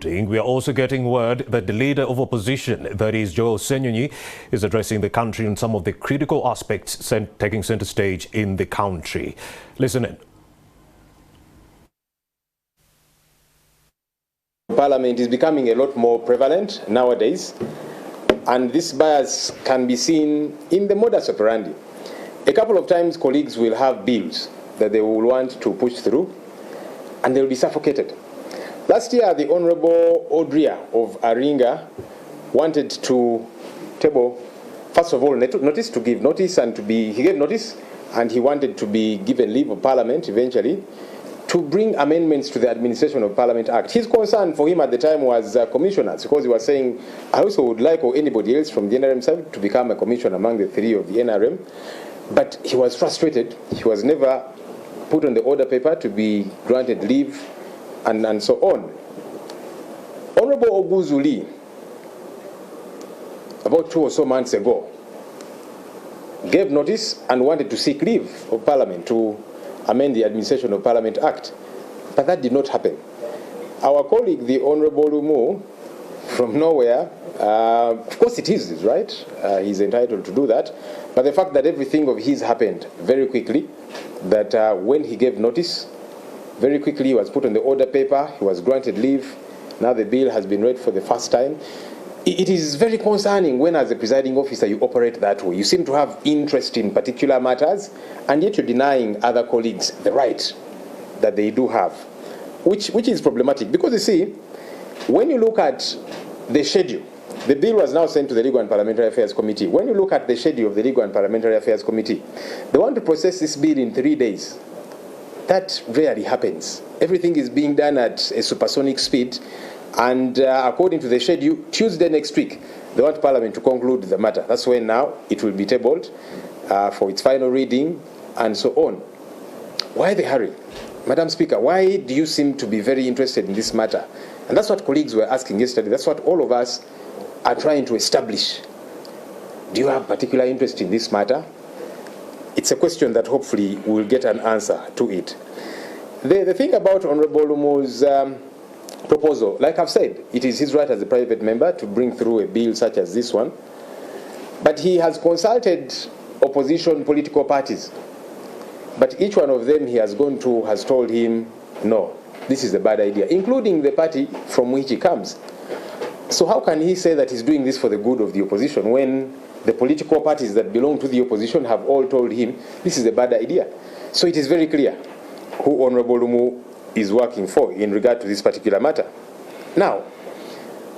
We are also getting word that the leader of opposition, that is Ssenyonyi, is addressing the country on some of the critical aspects taking center stage in the country. Listen in. Parliament is becoming a lot more prevalent nowadays, and this bias can be seen in the modus operandi. A couple of times colleagues will have bills that they will want to push through, and they will be suffocated. Last year, the Honorable Odria of Aringa wanted to table, first of all, notice, to give notice, and he gave notice, and he wanted to be given leave of Parliament eventually to bring amendments to the Administration of Parliament Act. His concern for him at the time was commissioners, because he was saying, I also would like, or anybody else from the NRM side, to become a commissioner among the three of the NRM. But he was frustrated. He was never put on the order paper to be granted leave, and so on. Honorable Oguzuli, about 2 or so months ago, gave notice and wanted to seek leave of Parliament to amend the Administration of Parliament Act, but that did not happen. Our colleague, the Honorable Lumu, from nowhere, of course it is, right? He's entitled to do that, but the fact that everything of his happened very quickly, that when he gave notice, very quickly he was put on the order paper, he was granted leave, now the bill has been read for the first time. It is very concerning when, as a presiding officer, you operate that way. You seem to have interest in particular matters, and yet you're denying other colleagues the right that they do have, which is problematic. Because you see, when you look at the schedule, the bill was now sent to the Legal and Parliamentary Affairs Committee. When you look at the schedule of the Legal and Parliamentary Affairs Committee, they want to process this bill in 3 days. That rarely happens. Everything is being done at a supersonic speed, and according to the schedule, Tuesday next week, they want Parliament to conclude the matter. That's when now it will be tabled for its final reading, and so on. Why the hurry? Madam Speaker, why do you seem to be very interested in this matter? And that's what colleagues were asking yesterday. That's what all of us are trying to establish. Do you have particular interest in this matter? It's a question that hopefully we'll get an answer to it. The thing about Honorable Lumu's proposal, like I've said, it is his right as a private member to bring through a bill such as this one, but he has consulted opposition political parties. But each one of them he has gone to has told him, no, this is a bad idea, including the party from which he comes. So how can he say that he's doing this for the good of the opposition when the political parties that belong to the opposition have all told him this is a bad idea? So it is very clear who Honorable Lumu is working for in regard to this particular matter. Now,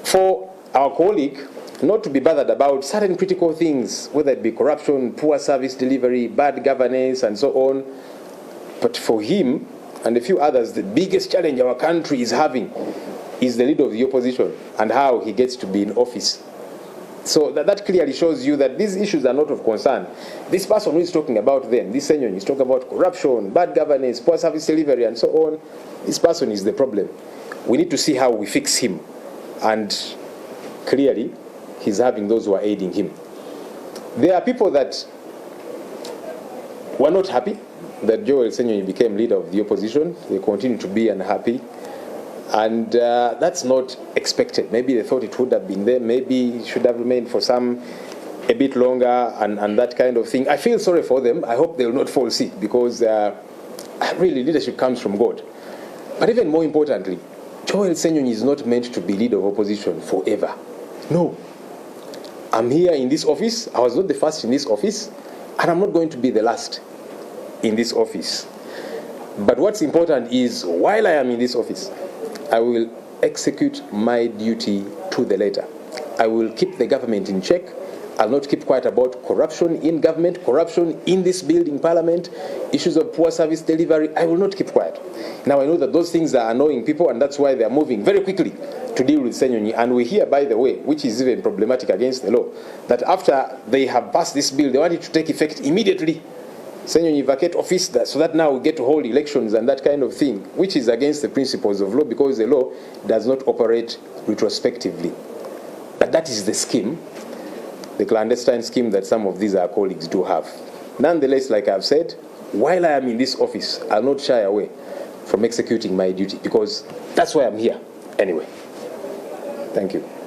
for our colleague not to be bothered about certain critical things, whether it be corruption, poor service delivery, bad governance, and so on, but for him and a few others, the biggest challenge our country is having is the leader of the opposition and how he gets to be in office. So that clearly shows you that these issues are not of concern. This person who is talking about them, this Ssenyonyi, is talking about corruption, bad governance, poor service delivery, and so on. This person is the problem. We need to see how we fix him. And clearly, he's having those who are aiding him. There are people that were not happy that Ssenyonyi became leader of the opposition. They continue to be unhappy. And that's not expected. Maybe they thought it would have been there. Maybe it should have remained for a bit longer and that kind of thing. I feel sorry for them. I hope they will not fall sick, because really leadership comes from God. But even more importantly, Ssenyonyi is not meant to be leader of opposition forever. No. I'm here in this office. I was not the first in this office, and I'm not going to be the last in this office. But what's important is, while I am in this office, I will execute my duty to the letter. I will keep the government in check. I'll not keep quiet about corruption in government, corruption in this building, Parliament, issues of poor service delivery. I will not keep quiet. Now, I know that those things are annoying people, and that's why they are moving very quickly to deal with Ssenyonyi. And we hear, by the way, which is even problematic against the law, that after they have passed this bill, they want it to take effect immediately. Ssenyonyi vacate office, so that now we get to hold elections and that kind of thing, which is against the principles of law, because the law does not operate retrospectively. But that is the scheme, the clandestine scheme that some of these our colleagues do have. Nonetheless, like I've said, while I am in this office, I'll not shy away from executing my duty, because that's why I'm here anyway. Thank you.